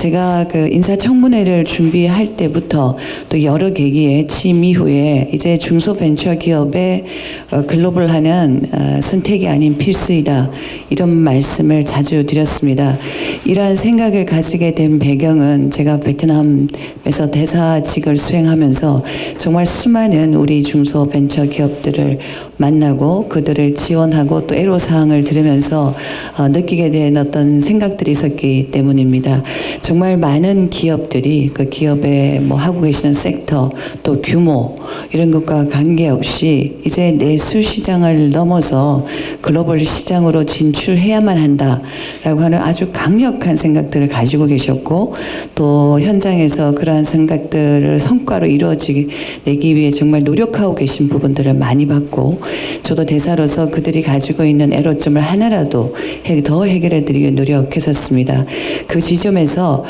제가 그 인사청문회를 준비할 때부터 또 여러 계기에 취임 이후에 이제 중소벤처기업의 글로벌화는 선택이 아닌 필수이다, 이런 말씀을 자주 드렸습니다. 이러한 생각을 가지게 된 배경은 제가 베트남에서 대사직을 수행하면서 정말 수많은 우리 중소벤처기업들을 만나고 그들을 지원하고 또 애로사항을 들으면서 느끼게 된 어떤 생각들이 있었기 때문입니다. 정말 많은 기업들이 그 기업에 뭐 하고 계시는 섹터 또 규모 이런 것과 관계없이 이제 내수 시장을 넘어서 글로벌 시장으로 진출해야만 한다라고 하는 아주 강력한 생각들을 가지고 계셨고, 또 현장에서 그러한 생각들을 성과로 이루어지기 위해 정말 노력하고 계신 부분들을 많이 봤고, 저도 대사로서 그들이 가지고 있는 애로점을 하나라도 더 해결해 드리기 노력했었습니다. 그 지점에서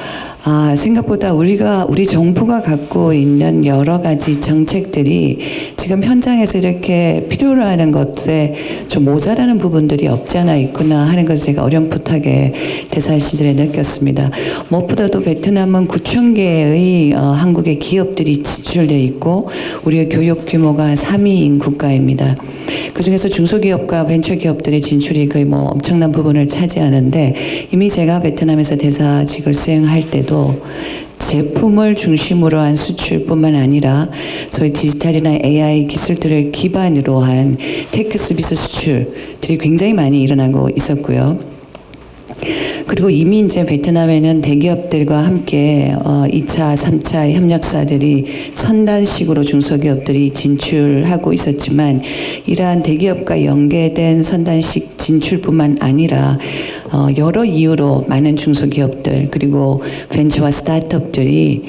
생각보다 우리 정부가 갖고 있는 여러 가지 정책들이 지금 현장에서 이렇게 필요로 하는 것에 좀 모자라는 부분들이 없지 않아 있구나 하는 것을 제가 어렴풋하게 대사 시절에 느꼈습니다. 무엇보다도 베트남은 9천 개의 한국의 기업들이 진출되어 있고 우리의 교육 규모가 3위인 국가입니다. 그중에서 중소기업과 벤처기업들의 진출이 거의 뭐 엄청난 부분을 차지하는데, 이미 제가 베트남에서 대사직을 수행할 때도 제품을 중심으로 한 수출뿐만 아니라 소위 디지털이나 AI 기술들을 기반으로 한 테크 서비스 수출들이 굉장히 많이 일어나고 있었고요. 그리고 이미 이제 베트남에는 대기업들과 함께 2차, 3차 협력사들이 선단식으로 중소기업들이 진출하고 있었지만, 이러한 대기업과 연계된 선단식 진출뿐만 아니라 여러 이유로 많은 중소기업들 그리고 벤처와 스타트업들이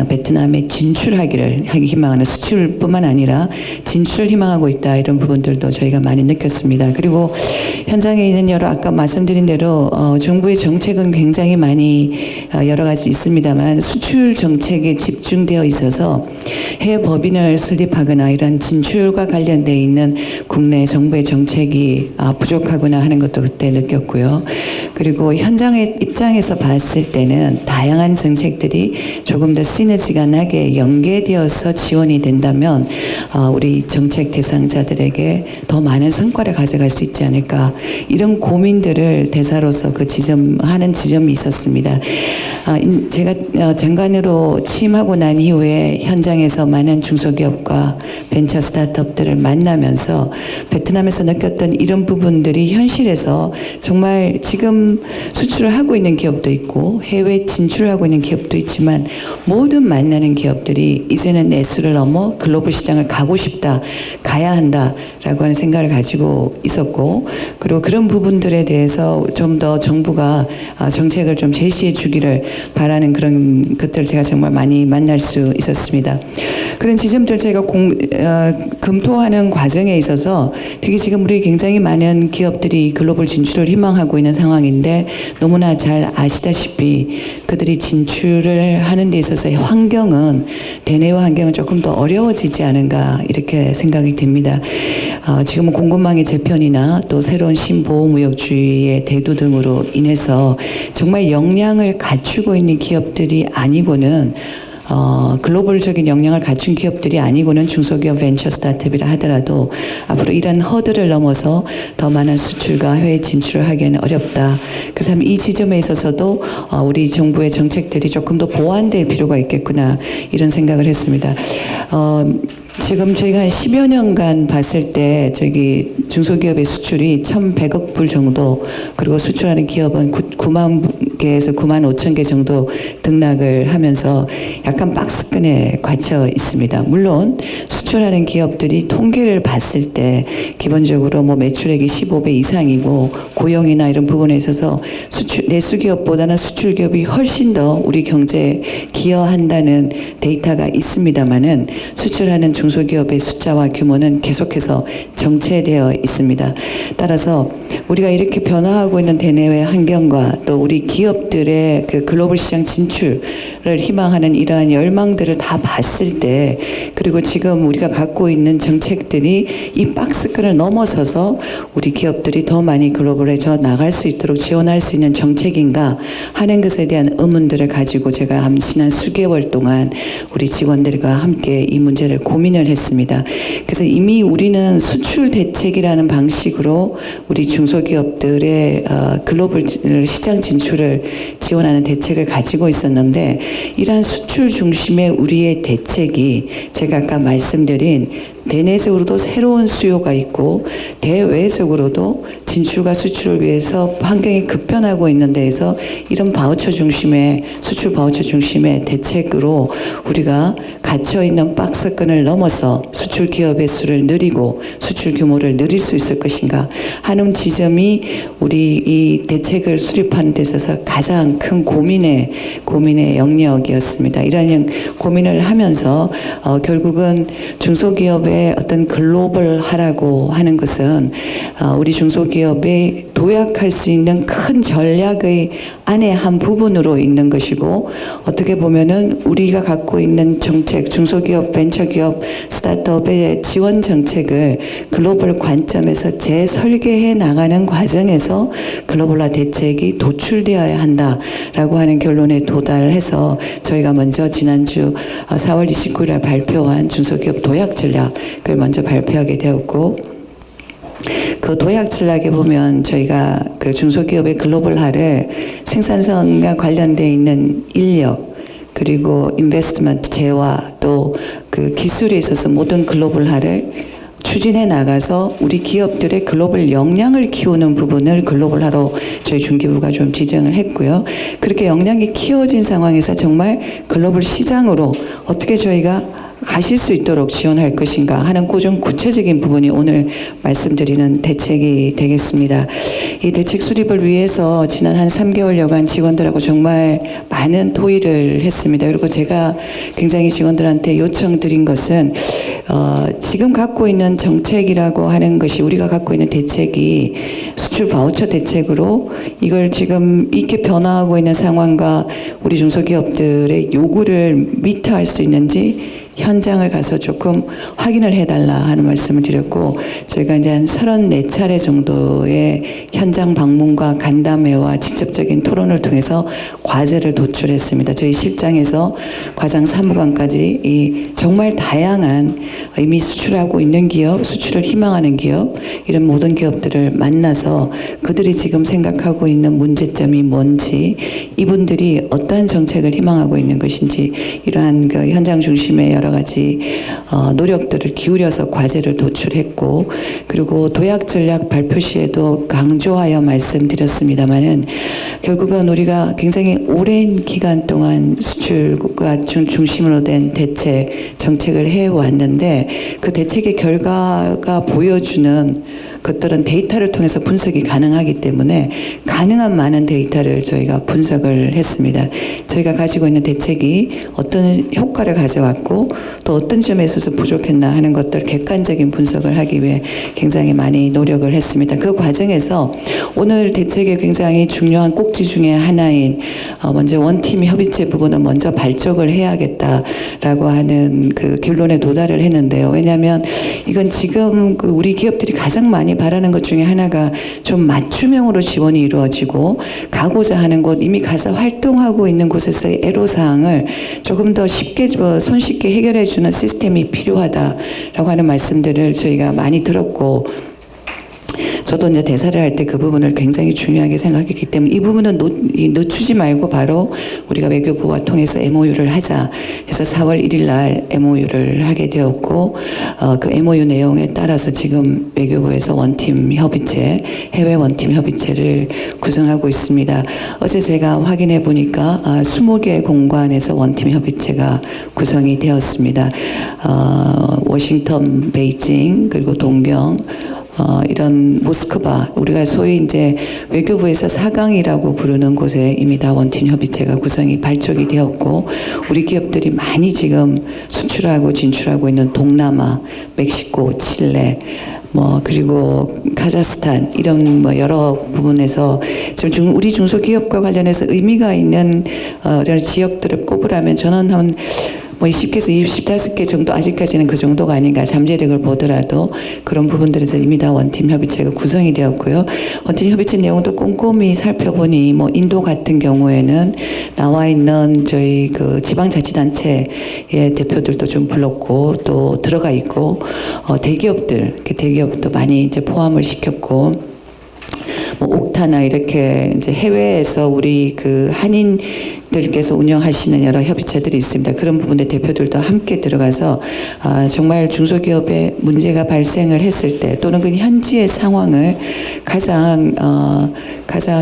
베트남에 진출하기를 희망하는, 수출뿐만 아니라 진출을 희망하고 있다, 이런 부분들도 저희가 많이 느꼈습니다. 그리고 현장에 있는 여러, 아까 말씀드린 대로 정부의 정책은 굉장히 많이 여러 가지 있습니다만, 수출 정책에 집중되어 있어서 해외 법인을 설립하거나 이런 진출과 관련되어 있는 국내 정부의 정책이 부족하구나 하는 것도 그때 느꼈고요. 그리고 현장의 입장에서 봤을 때는 다양한 정책들이 조금 더 시너지가 나게 연계되어서 지원이 된다면 우리 정책 대상자들에게 더 많은 성과를 가져갈 수 있지 않을까, 이런 고민들을 대사로서 하는 지점이 있었습니다. 제가 장관으로 취임하고 난 이후에 현장에서 많은 중소기업과 벤처 스타트업들을 만나면서 베트남에서 느꼈던 이런 부분들이 현실에서 정말 지금 수출을 하고 있는 기업도 있고 해외 진출을 하고 있는 기업도 있지만, 모든 만나는 기업들이 이제는 내수를 넘어 글로벌 시장을 가고 싶다, 가야 한다라고 하는 생각을 가지고 있었고, 그리고 그런 부분들에 대해서 좀 더 정부가 정책을 좀 제시해 주기를 바라는 그런 것들을 제가 정말 많이 만날 수 있었습니다. 그런 지점들 제가 검토하는 과정에 있어서 특히 지금 우리 굉장히 많은 기업들이 글로벌 진출을 희망하고 있는 상황인데, 너무나 잘 아시다시피 그들이 진출을 하는 데 있어서의 환경은, 대내화 환경은 조금 더 어려워지지 않은가, 이렇게 생각이 됩니다. 지금은 공급망의 재편이나 또 새로운 신보호무역주의의 대두 등으로 인해서 정말 역량을 갖추고 있는 기업들이 아니고는, 글로벌적인 역량을 갖춘 기업들이 아니고는 중소기업 벤처 스타트업이라 하더라도 앞으로 이런 허들을 넘어서 더 많은 수출과 해외 진출을 하기에는 어렵다. 그렇다면 이 지점에 있어서도 우리 정부의 정책들이 조금 더 보완될 필요가 있겠구나, 이런 생각을 했습니다. 지금 저희가 한 10여 년간 봤을 때 중소기업의 수출이 1,100억 불 정도, 그리고 수출하는 기업은 9만 개에서 9만 5천 개 정도 등락을 하면서 약간 박스권에 갇혀 있습니다. 물론 수출하는 기업들이 통계를 봤을 때 기본적으로 뭐 매출액이 15배 이상이고 고용이나 이런 부분에 있어서 내수기업보다는 수출기업이 훨씬 더 우리 경제에 기여한다는 데이터가 있습니다만은, 수출하는 중소기업의 숫자와 규모는 계속해서 정체되어 있습니다. 따라서 우리가 이렇게 변화하고 있는 대내외 환경과 또 우리 기업 기업들의 그 글로벌 시장 진출을 희망하는 이러한 열망들을 다 봤을 때, 그리고 지금 우리가 갖고 있는 정책들이 이 박스권을 넘어서서 우리 기업들이 더 많이 글로벌해져 나갈 수 있도록 지원할 수 있는 정책인가 하는 것에 대한 의문들을 가지고 제가 지난 수개월 동안 우리 직원들과 함께 이 문제를 고민을 했습니다. 그래서 이미 우리는 수출 대책이라는 방식으로 우리 중소기업들의 글로벌 시장 진출을 지원하는 대책을 가지고 있었는데, 이러한 수출 중심의 우리의 대책이 제가 아까 말씀드린 대내적으로도 새로운 수요가 있고 대외적으로도 진출과 수출을 위해서 환경이 급변하고 있는 데에서 이런 바우처 중심의, 수출 바우처 중심의 대책으로 우리가 갇혀있는 박스권을 넘어서 수출 기업의 수를 늘리고 수출 규모를 늘릴 수 있을 것인가 하는 지점이 우리 이 대책을 수립하는 데 있어서 가장 큰 고민의 영역이었습니다. 이런 고민을 하면서 결국은 중소기업의 어떤 글로벌하라고 하는 것은 우리 중소기업이 도약할 수 있는 큰 전략의 안에 한 부분으로 있는 것이고, 어떻게 보면은 우리가 갖고 있는 정책, 중소기업, 벤처기업, 스타트업의 지원 정책을 글로벌 관점에서 재설계해 나가는 과정에서 글로벌화 대책이 도출되어야 한다라고 하는 결론에 도달해서 저희가 먼저 지난주 4월 29일에 발표한 중소기업 도약 전략을 먼저 발표하게 되었고, 그 도약 전략에 보면 저희가 그 중소기업의 글로벌화를 생산성과 관련되어 있는 인력, 그리고 인베스트먼트, 재화, 또 그 기술에 있어서 모든 글로벌화를 추진해 나가서 우리 기업들의 글로벌 역량을 키우는 부분을 글로벌화로 저희 중기부가 좀 지정을 했고요. 그렇게 역량이 키워진 상황에서 정말 글로벌 시장으로 어떻게 저희가 가실 수 있도록 지원할 것인가 하는 좀 구체적인 부분이 오늘 말씀드리는 대책이 되겠습니다. 이 대책 수립을 위해서 지난 한 3개월여간 직원들하고 정말 많은 토의를 했습니다. 그리고 제가 굉장히 직원들한테 요청드린 것은 지금 갖고 있는 정책이라고 하는 것이, 우리가 갖고 있는 대책이 수출 바우처 대책으로 이걸 지금 이렇게 변화하고 있는 상황과 우리 중소기업들의 요구를 미트할 수 있는지 현장을 가서 조금 확인을 해달라 하는 말씀을 드렸고, 저희가 이제 한 34차례 정도의 현장 방문과 간담회와 직접적인 토론을 통해서 과제를 도출했습니다. 저희 실장에서 과장 사무관까지 이 정말 다양한 이미 수출하고 있는 기업, 수출을 희망하는 기업, 이런 모든 기업들을 만나서 그들이 지금 생각하고 있는 문제점이 뭔지, 이분들이 어떠한 정책을 희망하고 있는 것인지, 이러한 그 현장 중심의 여러 가지 노력들을 기울여서 과제를 도출했고, 그리고 도약 전략 발표 시에도 강조하여 말씀드렸습니다만은, 결국은 우리가 굉장히 오랜 기간 동안 수출과 중심으로 된 대책, 정책을 해왔는데, 그 대책의 결과가 보여주는 것들은 데이터를 통해서 분석이 가능하기 때문에 가능한 많은 데이터를 저희가 분석을 했습니다. 저희가 가지고 있는 대책이 어떤 효과를 가져왔고 또 어떤 점에 있어서 부족했나 하는 것들 객관적인 분석을 하기 위해 굉장히 많이 노력을 했습니다. 그 과정에서 오늘 대책의 굉장히 중요한 꼭지 중에 하나인 먼저 원팀 협의체 부분은 먼저 발족을 해야겠다라고 하는 그 결론에 도달을 했는데요. 왜냐하면 이건 지금 그 우리 기업들이 가장 많이 바라는 것 중에 하나가 좀 맞춤형으로 지원이 이루어지고, 가고자 하는 곳, 이미 가서 활동하고 있는 곳에서의 애로사항을 조금 더 쉽게 손쉽게 해결해 주는 시스템이 필요하다라고 하는 말씀들을 저희가 많이 들었고, 저도 이제 대사를 할 때 그 부분을 굉장히 중요하게 생각했기 때문에 이 부분은 늦추지 말고 바로 우리가 외교부와 통해서 MOU를 하자 해서 4월 1일 날 MOU를 하게 되었고, 그 MOU 내용에 따라서 지금 외교부에서 원팀 협의체, 해외 원팀 협의체를 구성하고 있습니다. 어제 제가 확인해 보니까 20개 공관에서 원팀 협의체가 구성이 되었습니다. 워싱턴, 베이징, 그리고 동경, 이런 모스크바, 우리가 소위 이제 외교부에서 4강이라고 부르는 곳에 이미 다 원팀 협의체가 구성이 발족이 되었고, 우리 기업들이 많이 지금 수출하고 진출하고 있는 동남아, 멕시코, 칠레, 뭐 그리고 카자흐스탄 이런 뭐 여러 부분에서 지금 우리 중소기업과 관련해서 의미가 있는 이런 지역들을 꼽으라면 저는 한 뭐 20개에서 25개 정도 아직까지는 그 정도가 아닌가 잠재력을 보더라도 그런 부분들에서 이미 다 원팀 협의체가 구성이 되었고요. 원팀 협의체 내용도 꼼꼼히 살펴보니 뭐 인도 같은 경우에는 나와 있는 저희 그 지방자치단체의 대표들도 좀 불렀고 또 들어가 있고 대기업도 많이 이제 포함을 시켰고 뭐 옥타나 이렇게 이제 해외에서 우리 그 한인들께서 운영하시는 여러 협의체들이 있습니다. 그런 부분의 대표들도 함께 들어가서 정말 중소기업에 문제가 발생을 했을 때 또는 그 현지의 상황을 가장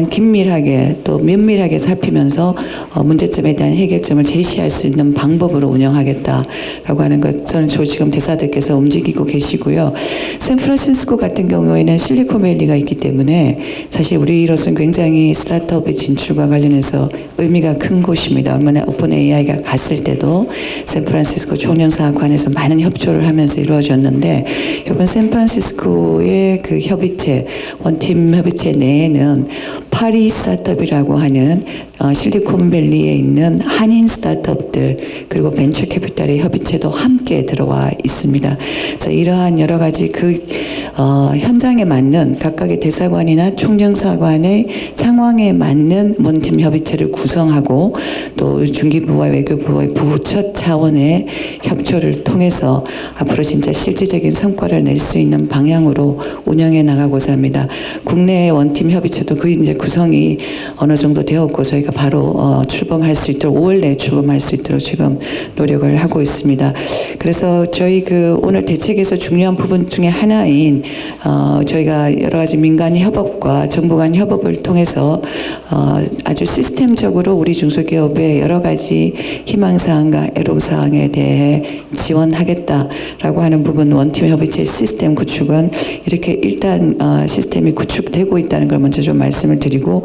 긴밀하게 또 면밀하게 살피면서 문제점에 대한 해결점을 제시할 수 있는 방법으로 운영하겠다라고 하는 것을 지금 대사들께서 움직이고 계시고요. 샌프란시스코 같은 경우에는 실리콘밸리가 있기 때문에 사실 우리로서는 굉장히 스타트업의 진출과 관련해서 의미가 큰 곳입니다. 얼마나 오픈 AI가 갔을 때도 샌프란시스코 총영사관에서 많은 협조를 하면서 이루어졌는데 이번 샌프란시스코의 그 협의체 원팀 협의체 내에는 파리 스타트업이라고 하는 실리콘밸리에 있는 한인 스타트업들 그리고 벤처 캐피탈의 협의체도 함께 들어와 있습니다. 자, 이러한 여러 가지 현장에 맞는 각각의 대사관이나 총영사관의 상황에 맞는 원팀 협의체를 구성하고 또 중기부와 외교부의 부처 차원의 협조를 통해서 앞으로 진짜 실질적인 성과를 낼 수 있는 방향으로 운영해 나가고자 합니다. 국내 원팀 협의체도 이제 구성이 어느 정도 되었고 저희가 바로 출범할 수 있도록 5월 내에 출범할 수 있도록 지금 노력을 하고 있습니다. 그래서 저희 오늘 대책에서 중요한 부분 중에 하나인 저희가 여러 가지 민간 협업과 정부 간 협업을 통해서 아주 시스템적으로 우리 중소기업의 여러 가지 희망사항과 애로사항에 대해 지원하겠다라고 하는 부분 원팀 협의체 시스템 구축은 이렇게 일단 시스템이 구축되고 있다는 걸 먼저 좀 말씀을 드리고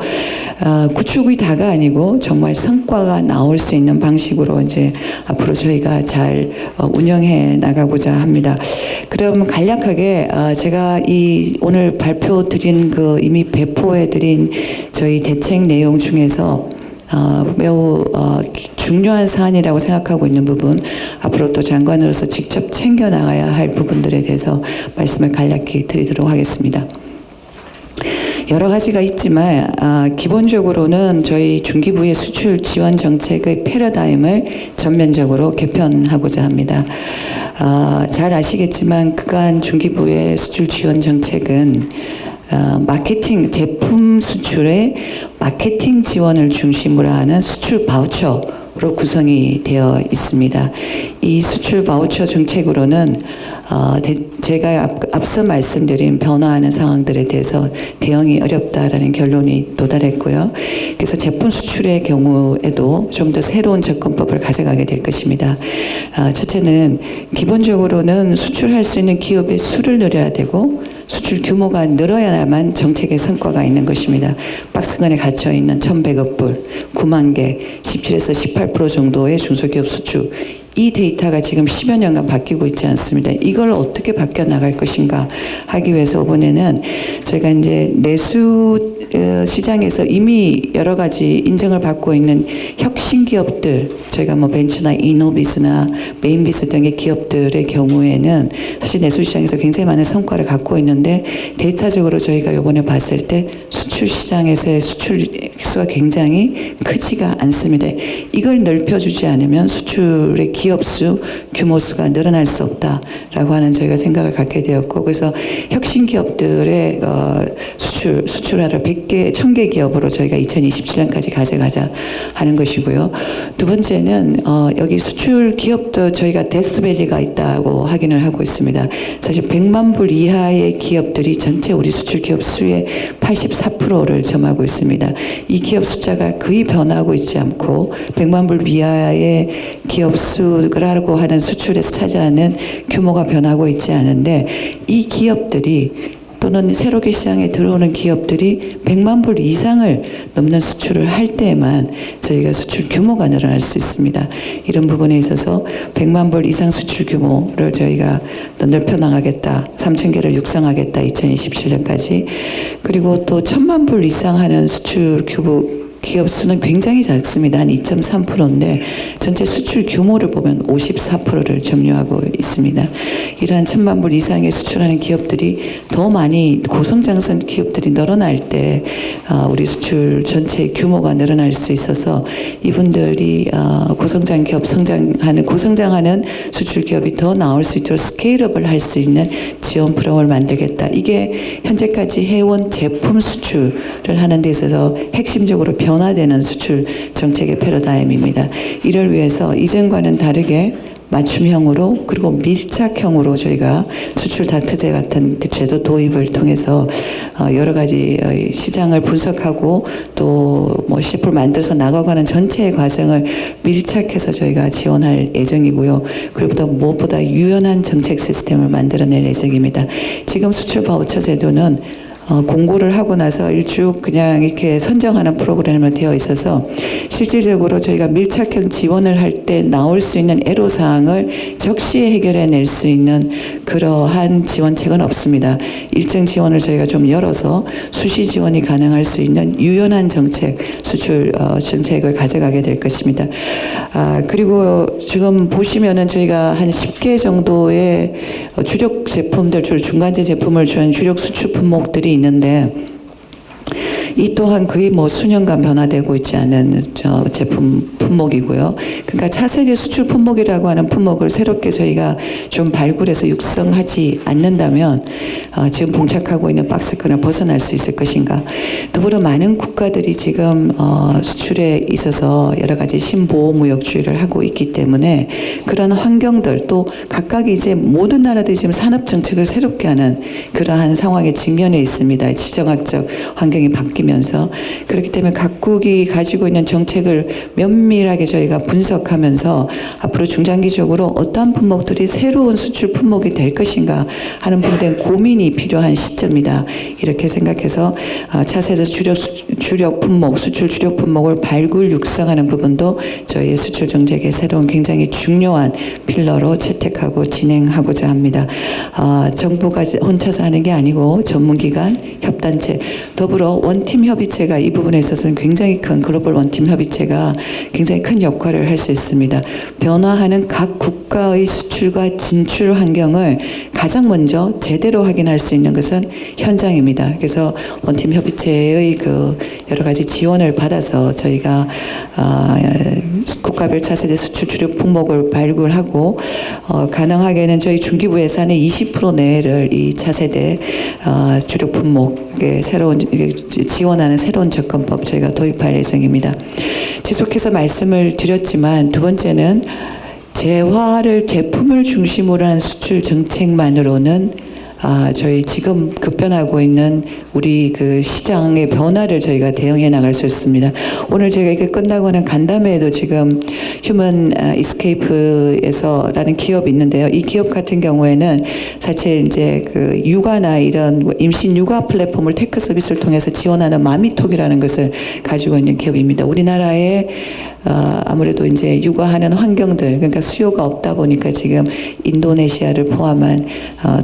구축이 다가 아니고 정말 성과가 나올 수 있는 방식으로 이제 앞으로 저희가 잘 운영해 나가고자 합니다. 그럼 간략하게 제가 오늘 발표 드린 이미 배포해 드린 저희 대책 내용 중에서 매우 중요한 사안이라고 생각하고 있는 부분 앞으로 또 장관으로서 직접 챙겨 나가야 할 부분들에 대해서 말씀을 간략히 드리도록 하겠습니다. 여러 가지가 있지만 기본적으로는 저희 중기부의 수출 지원 정책의 패러다임을 전면적으로 개편하고자 합니다. 잘 아시겠지만 그간 중기부의 수출 지원 정책은 마케팅 제품 수출의 마케팅 지원을 중심으로 하는 수출 바우처로 구성이 되어 있습니다. 이 수출 바우처 정책으로는 제가 앞서 말씀드린 변화하는 상황들에 대해서 대응이 어렵다라는 결론이 도달했고요. 그래서 제품 수출의 경우에도 좀 더 새로운 접근법을 가져가게 될 것입니다. 첫째는 기본적으로는 수출할 수 있는 기업의 수를 늘려야 되고 수출 규모가 늘어야만 정책의 성과가 있는 것입니다. 박스권에 갇혀있는 1,100억 불, 9만 개, 17에서 18% 정도의 중소기업 수출 이 데이터가 지금 10여 년간 바뀌고 있지 않습니다. 이걸 어떻게 바뀌어 나갈 것인가 하기 위해서 이번에는 제가 이제 내수 시장에서 이미 여러 가지 인정을 받고 있는 혁신 기업들, 저희가 뭐 벤처나 이노비스나 메인비스 등의 기업들의 경우에는 사실 내수 시장에서 굉장히 많은 성과를 갖고 있는데 데이터적으로 저희가 이번에 봤을 때 수출 시장에서의 수출 수가 굉장히 크지가 않습니다. 이걸 넓혀주지 않으면 수출의 기업 수, 규모 수가 늘어날 수 없다라고 하는 저희가 생각을 갖게 되었고, 그래서 혁신 기업들의 수출하를 100개, 1000개 기업으로 저희가 2027년까지 가져가자 하는 것이고요. 두 번째는 여기 수출 기업도 저희가 데스밸리가 있다고 확인을 하고 있습니다. 사실 100만 불 이하의 기업들이 전체 우리 수출 기업 수의 84%를 점하고 있습니다. 이 기업 숫자가 거의 변하고 있지 않고 100만 불 이하의 기업 수라고 하는 수출에서 차지하는 규모가 변하고 있지 않은데 이 기업들이 또는 새롭게 시장에 들어오는 기업들이 100만 불 이상을 넘는 수출을 할 때에만 저희가 수출 규모가 늘어날 수 있습니다. 이런 부분에 있어서 100만 불 이상 수출 규모를 저희가 더 넓혀 나가겠다. 3,000개를 육성하겠다. 2027년까지. 그리고 또 1,000만 불 이상 하는 수출 규모 기업 수는 굉장히 작습니다. 한 2.3%인데 전체 수출 규모를 보면 54%를 점유하고 있습니다. 이러한 1,000만 불 이상의 수출하는 기업들이 더 많이 고성장선 기업들이 늘어날 때 우리 수출 전체 규모가 늘어날 수 있어서 이분들이 고성장 기업 고성장하는 수출 기업이 더 나올 수 있도록 스케일업을 할 수 있는 지원 프로그램을 만들겠다. 이게 현재까지 해온 제품 수출을 하는 데 있어서 핵심적으로 변화되는 수출 정책의 패러다임입니다. 이를 위해서 이전과는 다르게 맞춤형으로 그리고 밀착형으로 저희가 수출 다트제 같은 그 제도 도입을 통해서 여러 가지 시장을 분석하고 또 뭐 CF를 만들어서 나가가는 전체의 과정을 밀착해서 저희가 지원할 예정이고요. 그리고 또 무엇보다 유연한 정책 시스템을 만들어낼 예정입니다. 지금 수출 바우처 제도는 공고를 하고 나서 일쭉 그냥 이렇게 선정하는 프로그램으로 되어 있어서 실질적으로 저희가 밀착형 지원을 할 때 나올 수 있는 애로사항을 적시에 해결해낼 수 있는 그러한 지원책은 없습니다. 일정 지원을 저희가 좀 열어서 수시 지원이 가능할 수 있는 유연한 정책, 수출 정책을 가져가게 될 것입니다. 그리고 지금 보시면은 저희가 한 10개 정도의 주력 제품들, 중간재 제품을 주는 주력 수출 품목들이 있는데 이 또한 거의 뭐 수년간 변화되고 있지 않은 제품 품목이고요. 그러니까 차세대 수출 품목이라고 하는 품목을 새롭게 저희가 좀 발굴해서 육성하지 않는다면 지금 봉착하고 있는 박스권을 벗어날 수 있을 것인가. 더불어 많은 국가들이 지금 수출에 있어서 여러 가지 신보호무역주의를 하고 있기 때문에 그런 환경들 또 각각 이제 모든 나라들이 지금 산업정책을 새롭게 하는 그러한 상황에 직면해 있습니다. 지정학적 환경이 바뀌면서 그렇기 때문에 각국이 가지고 있는 정책을 면밀하게 저희가 분석하면서 앞으로 중장기적으로 어떠한 품목들이 새로운 수출 품목이 될 것인가 하는 부분에 대한 고민이 필요한 시점이다. 이렇게 생각해서 차세대 주력 품목, 수출 주력 품목을 발굴 육성하는 부분도 저희의 수출 정책의 새로운 굉장히 중요한 필러로 채택하고 진행하고자 합니다. 정부가 혼자서 하는 게 아니고 전문기관, 협단체, 더불어 원팀 협의체가 이 부분에 있어서는 굉장히 큰 글로벌 원팀 협의체가 굉장히 큰 역할을 할 수 있습니다. 변화하는 각 국가의 수출과 진출 환경을 가장 먼저 제대로 확인할 수 있는 것은 현장입니다. 그래서 원팀 협의체의 그 여러 가지 지원을 받아서 저희가 국가별 차세대 수출 주력 품목을 발굴하고 가능하게는 저희 중기부 예산의 20% 내를 이 차세대 주력 품목에 새로운 지원하는 새로운 접근법 저희가 도입할 예정입니다. 지속해서 말씀을 드렸지만 두 번째는 재화를 제품을 중심으로 한 수출 정책만으로는 저희 지금 급변하고 있는 우리 그 시장의 변화를 저희가 대응해 나갈 수 있습니다. 오늘 저희가 이게 끝나고 하는 간담회에도 지금 휴먼 이스케이프에서라는 기업이 있는데요. 이 기업 같은 경우에는 사실 이제 그 육아나 이런 임신 육아 플랫폼을 테크 서비스를 통해서 지원하는 마미톡이라는 것을 가지고 있는 기업입니다. 우리나라에 아무래도 이제 육아하는 환경들, 그러니까 수요가 없다 보니까 지금 인도네시아를 포함한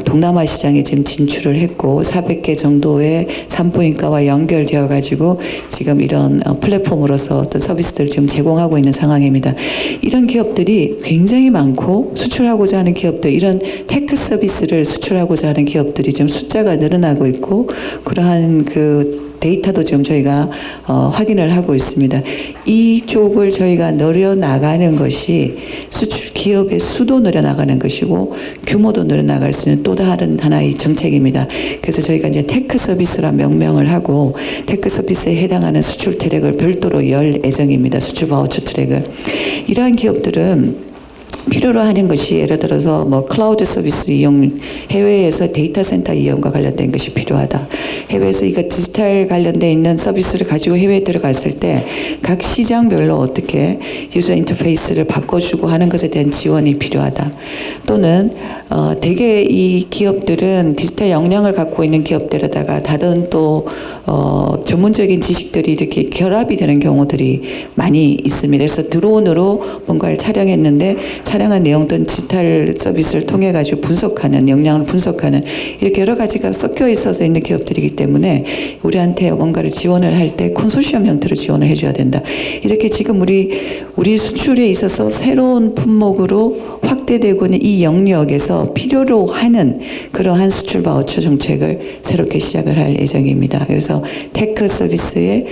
동남아 시장에 지금 진출을 했고 400개 정도의 산부인과와 연결되어 가지고 지금 이런 플랫폼으로서 어떤 서비스들을 지금 제공하고 있는 상황입니다. 이런 기업들이 굉장히 많고 수출하고자 하는 기업들, 이런 테크 서비스를 수출하고자 하는 기업들이 지금 숫자가 늘어나고 있고 그러한 그 데이터도 지금 저희가 확인을 하고 있습니다. 이쪽을 저희가 늘려나가는 것이 수출 기업의 수도 늘려나가는 것이고 규모도 늘려나갈 수 있는 또 다른 하나의 정책입니다. 그래서 저희가 이제 테크 서비스라 명명을 하고 테크 서비스에 해당하는 수출 트랙을 별도로 열 예정입니다. 수출 바우처 트랙을. 이러한 기업들은 필요로 하는 것이 예를 들어서 뭐 클라우드 서비스 이용, 해외에서 데이터 센터 이용과 관련된 것이 필요하다. 해외에서 이거 디지털 관련돼 있는 서비스를 가지고 해외에 들어갔을 때 각 시장별로 어떻게 유저 인터페이스를 바꿔주고 하는 것에 대한 지원이 필요하다. 또는 대개 이 기업들은 디지털 역량을 갖고 있는 기업들에다가 다른 또 전문적인 지식들이 이렇게 결합이 되는 경우들이 많이 있습니다. 그래서 드론으로 뭔가를 촬영했는데 촬영한 내용들은 디지털 서비스를 통해 가지고 분석하는, 역량을 분석하는 이렇게 여러 가지가 섞여 있어서 있는 기업들이기 때문에 우리한테 뭔가를 지원을 할 때 컨소시엄 형태로 지원을 해줘야 된다. 이렇게 지금 우리 수출에 있어서 새로운 품목으로 확대되고 있는 이 영역에서 필요로 하는 그러한 수출 바우처 정책을 새롭게 시작을 할 예정입니다. 그래서 테크 서비스의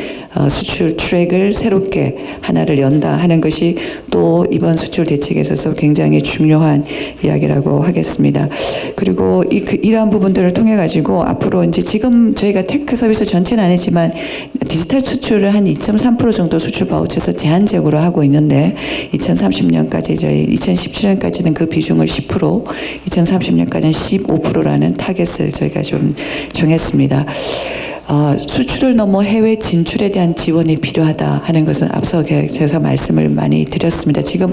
수출 트랙을 새롭게 하나를 연다 하는 것이 또 이번 수출 대책에 있어서 굉장히 중요한 이야기라고 하겠습니다. 그리고 이러한 부분들을 통해 가지고 앞으로 이제 지금 저희가 테크 서비스 전체는 아니지만 디지털 수출을 한 2.3% 정도 수출 바우처에서 제한적으로 하고 있는데 2030년까지 저희 2017년까지는 그 비중을 10%, 2030년까지는 15%라는 타겟을 저희가 좀 정했습니다. 수출을 넘어 해외 진출에 대한 지원이 필요하다 하는 것은 앞서 제가 말씀을 많이 드렸습니다. 지금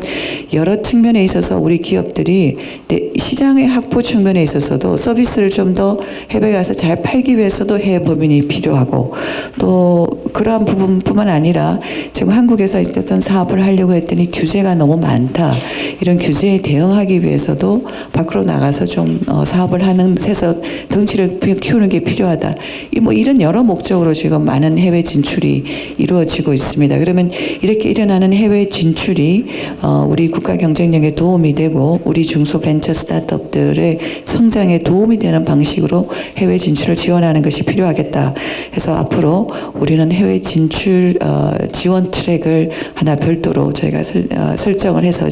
여러 측면에 있어서 우리 기업들이 시장의 확보 측면에 있어서도 서비스를 좀 더 해외에 가서 잘 팔기 위해서도 해외 법인이 필요하고 또 그러한 부분뿐만 아니라 지금 한국에서 어떤 사업을 하려고 했더니 규제가 너무 많다. 이런 규제에 대응하기 위해서도 밖으로 나가서 좀 사업을 하는 데서 덩치를 키우는 게 필요하다. 이런 여러 목적으로 지금 많은 해외 진출이 이루어지고 있습니다. 그러면 이렇게 일어나는 해외 진출이 우리 국가 경쟁력에 도움이 되고 우리 중소벤처 스타트업들의 성장에 도움이 되는 방식으로 해외 진출을 지원하는 것이 필요하겠다. 해서 앞으로 우리는 해외 진출 지원 트랙을 하나 별도로 저희가 설정을 해서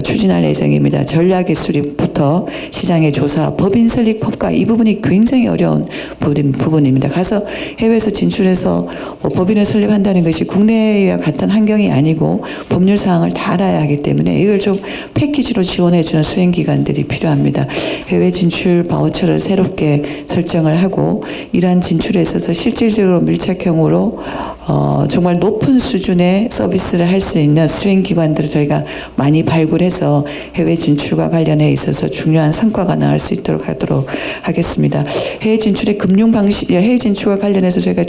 추진할 예정입니다. 전략의 수립부터 시장의 조사, 법인 설립법과 이 부분이 굉장히 어려운 부분입니다. 가서 해외에서 진출해서 법인을 설립한다는 것이 국내와 같은 환경이 아니고 법률 사항을 다 알아야 하기 때문에 이걸 좀 패키지로 지원해주는 수행기관들이 필요합니다. 해외 진출 바우처를 새롭게 설정을 하고 이러한 진출에 있어서 실질적으로 밀착형으로 정말 높은 수준의 서비스를 할 수 있는 수행기관들을 저희가 많이 발굴해서 해외 진출과 관련해 있어서 중요한 성과가 나올 수 있도록 하도록 하겠습니다. 해외 진출의 금융 방식, 해외 진출과 관련해서 저희가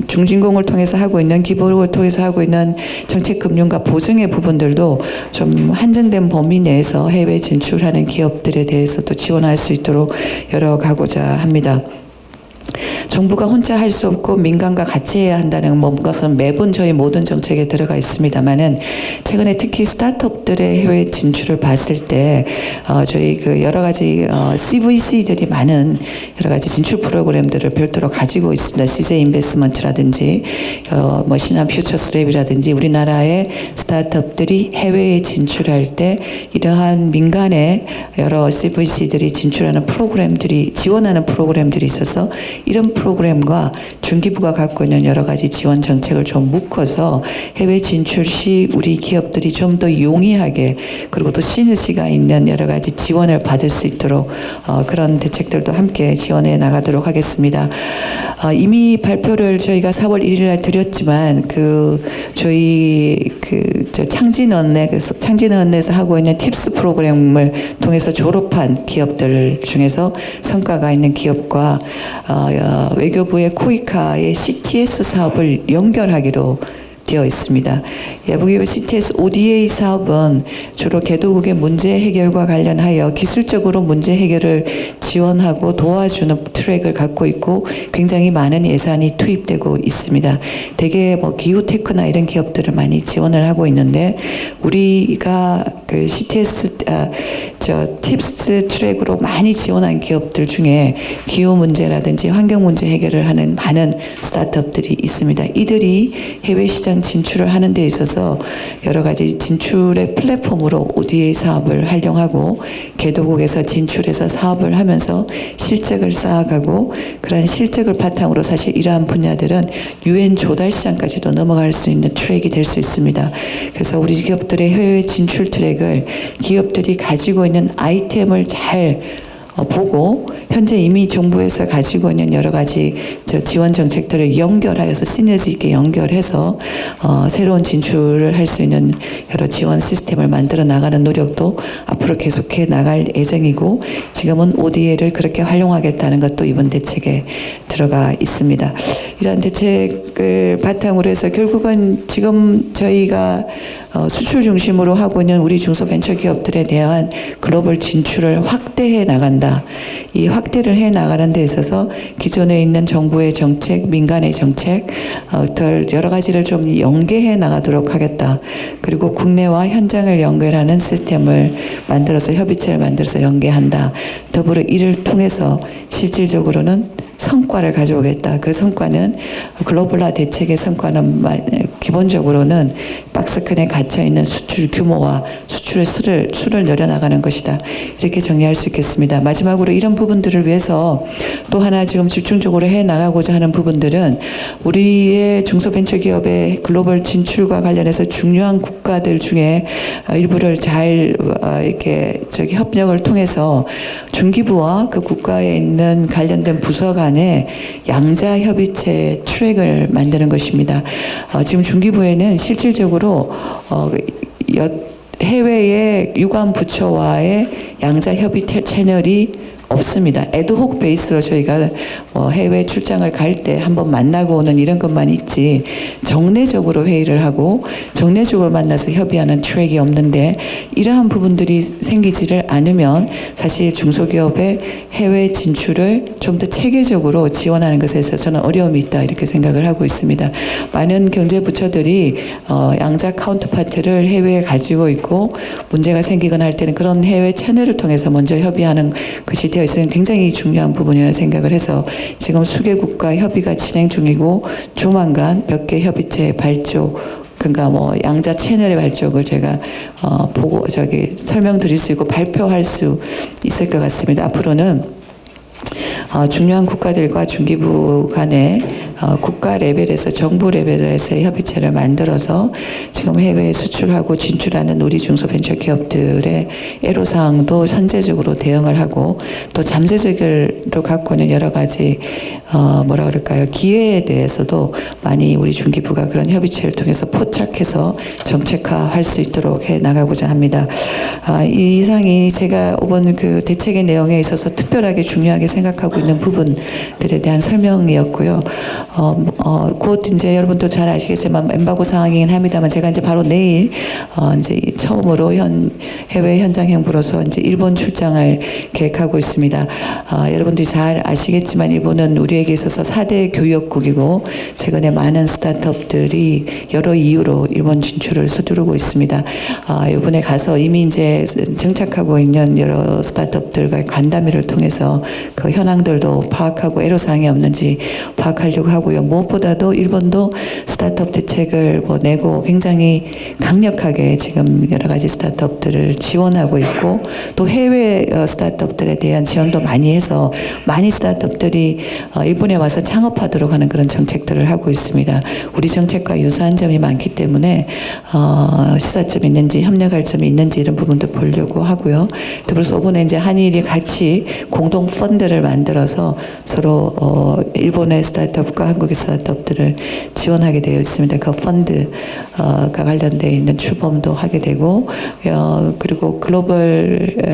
중진공을 통해서 하고 있는 기본을 통해서 하고 있는 정책 금융과 보증의 부분들도 좀 한정된 범위 내에서 해외 진출하는 기업들에 대해서도 지원할 수 있도록 열어가고자 합니다. 정부가 혼자 할 수 없고 민간과 같이 해야 한다는 것은 매번 저희 모든 정책에 들어가 있습니다만은 최근에 특히 스타트업들의 해외 진출을 봤을 때 저희 그 여러 가지 CVC들이 많은 여러 가지 진출 프로그램들을 별도로 가지고 있습니다. CJ 인베스트먼트라든지 뭐 신한 퓨처스랩이라든지 우리나라의 스타트업들이 해외에 진출할 때 이러한 민간의 여러 CVC들이 진출하는 프로그램들이 지원하는 프로그램들이 있어서 이런 프로그램과 중기부가 갖고 있는 여러 가지 지원 정책을 좀 묶어서 해외 진출 시 우리 기업들이 좀 더 용이하게 그리고 또 시너지가 있는 여러 가지 지원을 받을 수 있도록 그런 대책들도 함께 지원해 나가도록 하겠습니다. 이미 발표를 저희가 4월 1일에 드렸지만 저희 창진언넷에서 하고 있는 팁스 프로그램을 통해서 졸업한 기업들 중에서 성과가 있는 기업과 외교부의 코이카의 CTS 사업을 연결하기로 되어 있습니다. 외교부 CTS ODA 사업은 주로 개도국의 문제 해결과 관련하여 기술적으로 문제 해결을 지원하고 도와주는 트랙을 갖고 있고 굉장히 많은 예산이 투입되고 있습니다. 대개 뭐 기후테크나 이런 기업들을 많이 지원을 하고 있는데 우리가 그 CTS 팁스 트랙으로 많이 지원한 기업들 중에 기후 문제라든지 환경 문제 해결을 하는 많은 스타트업들이 있습니다. 이들이 해외 시장 진출을 하는 데 있어서 여러 가지 진출의 플랫폼으로 ODA 사업을 활용하고 개도국에서 진출해서 사업을 하면서 실적을 쌓아가고 그러한 실적을 바탕으로 사실 이러한 분야들은 UN 조달 시장까지도 넘어갈 수 있는 트랙이 될 수 있습니다. 그래서 우리 기업들의 해외 진출 트랙은 정책을 기업들이 가지고 있는 아이템을 잘 보고 현재 이미 정부에서 가지고 있는 여러 가지 지원 정책들을 연결하여서 시너지 있게 연결해서 새로운 진출을 할 수 있는 여러 지원 시스템을 만들어 나가는 노력도 앞으로 계속해 나갈 예정이고 지금은 ODA를 그렇게 활용하겠다는 것도 이번 대책에 들어가 있습니다. 이러한 대책을 바탕으로 해서 결국은 지금 저희가 수출 중심으로 하고 있는 우리 중소벤처기업들에 대한 글로벌 진출을 확대해 나간다. 이 확대를 해 나가는 데 있어서 기존에 있는 정부의 정책, 민간의 정책, 여러 가지를 좀 연계해 나가도록 하겠다. 그리고 국내와 현장을 연결하는 시스템을 만들어서 협의체를 만들어서 연계한다. 더불어 이를 통해서 실질적으로는 성과를 가져오겠다. 그 성과는 글로벌화 대책의 성과는 기본적으로는 박스권에 갇혀있는 수출 규모와 수출의 수를 늘려나가는 것이다. 이렇게 정리할 수 있겠습니다. 마지막으로 이런 부분들을 위해서 또 하나 지금 집중적으로 해나가고자 하는 부분들은 우리의 중소벤처기업의 글로벌 진출과 관련해서 중요한 국가들 중에 일부를 잘 이렇게 협력을 통해서 중기부와 그 국가에 있는 관련된 부서 간에 양자 협의체 트랙을 만드는 것입니다. 지금 중기부에는 실질적으로 해외의 유관 부처와의 양자 협의 채널이 없습니다. 애드혹 베이스로 저희가 해외 출장을 갈 때 한번 만나고 오는 이런 것만 있지 정례적으로 회의를 하고 정례적으로 만나서 협의하는 트랙이 없는데 이러한 부분들이 생기지를 않으면 사실 중소기업의 해외 진출을 좀 더 체계적으로 지원하는 것에 있어서는 어려움이 있다 이렇게 생각을 하고 있습니다. 많은 경제부처들이 양자 카운터파트를 해외에 가지고 있고 문제가 생기거나 할 때는 그런 해외 채널을 통해서 먼저 협의하는 것이 되어 있으면 굉장히 중요한 부분이라 생각을 해서 지금 수개국과 협의가 진행 중이고 조만간 몇 개 협의체 발족 그러니까 양자 채널의 발족을 제가 보고 설명드릴 수 있고 발표할 수 있을 것 같습니다. 앞으로는 중요한 국가들과 중기부 간에 국가 레벨에서 정부 레벨에서의 협의체를 만들어서 지금 해외에 수출하고 진출하는 우리 중소벤처기업들의 애로사항도 선제적으로 대응을 하고 또 잠재적으로 갖고 있는 여러 가지 기회에 대해서도 많이 우리 중기부가 그런 협의체를 통해서 포착해서 정책화할 수 있도록 해 나가고자 합니다. 이 이상이 제가 이번 그 대책의 내용에 있어서 특별하게 중요하게 생각하고 있는 부분들에 대한 설명이었고요. 곧 이제 여러분도 잘 아시겠지만 엠바고 상황이긴 합니다만 제가 이제 바로 내일 이제 처음으로 해외 현장 행보로서 이제 일본 출장을 계획하고 있습니다. 여러분들이 잘 아시겠지만 일본은 우리에게 있어서 4대 교역국이고 최근에 많은 스타트업들이 여러 이유로 일본 진출을 서두르고 있습니다. 이번에 가서 이미 이제 정착하고 있는 여러 스타트업들과 간담회를 통해서 그 현황들도 파악하고 애로사항이 없는지 파악하려고 하고요. 무엇보다도 일본도 스타트업 대책을 내고 굉장히 강력하게 지금 여러 가지 스타트업들을 지원하고 있고 또 해외 스타트업들에 대한 지원도 많이 해서 많이 스타트업들이 일본에 와서 창업하도록 하는 그런 정책들을 하고 있습니다. 우리 정책과 유사한 점이 많기 때문에 시사점이 있는지 협력할 점이 있는지 이런 부분도 보려고 하고요. 더불어서 이번에 이제 한일이 같이 공동 펀드를 만들어서 서로 일본의 스타트업과 한국의 스타트업들을 지원하게 되어 있습니다. 그 펀드가 관련되어 있는 출범도 하게 되고 그리고 글로벌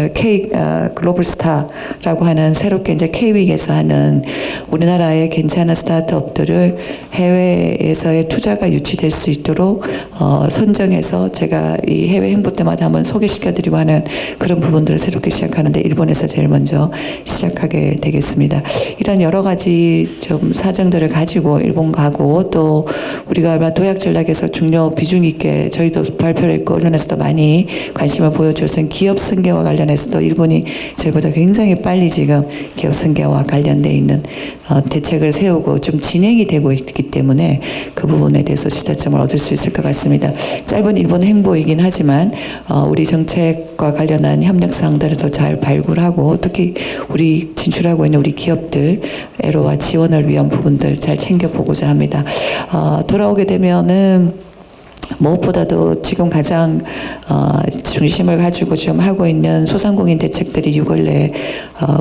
스타라고 하는 새롭게 이제 K-윅에서 하는 우리나라의 괜찮은 스타트업들을 해외에서의 투자가 유치될 수 있도록 선정해서 제가 이 해외 행보 때마다 한번 소개시켜드리고 하는 그런 부분들을 새롭게 시작하는데 일본에서 제일 먼저 시작하게 되겠습니다. 이런 여러 가지 좀 사정들을 가지고 일본 가고 또 우리가 얼마 도약 전략에서 중요 비중 있게 저희도 발표를 했고 언론에서도 많이 관심을 보여줘서 기업 승계와 관련해서도 일본이 저희보다 굉장히 빨리 지금 기업 승계와 관련돼 있는 대책을 세우고 좀 진행이 되고 있기 때문에 그 부분에 대해서 시사점을 얻을 수 있을 것 같습니다. 짧은 일본 행보이긴 하지만 우리 정책과 관련한 협력사항들을 더 잘 발굴하고 특히 우리 진출하고 있는 우리 기업들 애로와 지원을 위한 부분들 잘 챙겨보고자 합니다. 돌아오게 되면은 무엇보다도 지금 가장 중심을 가지고 좀 하고 있는 소상공인 대책들이 6월 내에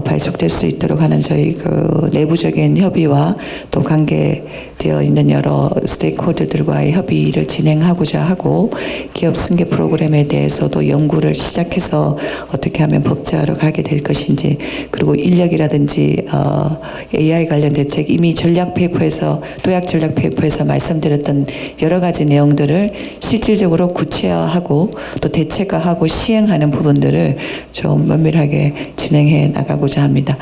발족될 수 있도록 하는 저희 그 내부적인 협의와 또 관계되어 있는 여러 스테이크홀더들과의 협의를 진행하고자 하고, 기업 승계 프로그램에 대해서도 연구를 시작해서 어떻게 하면 법제화로 가게 될 것인지, 그리고 인력이라든지 AI 관련 대책, 이미 전략 페이퍼에서, 도약 전략 페이퍼에서 말씀드렸던 여러 가지 내용들을 실질적으로 구체화하고 또 대책화하고 시행하는 부분들을 좀 면밀하게 진행해 나가고자 합니다.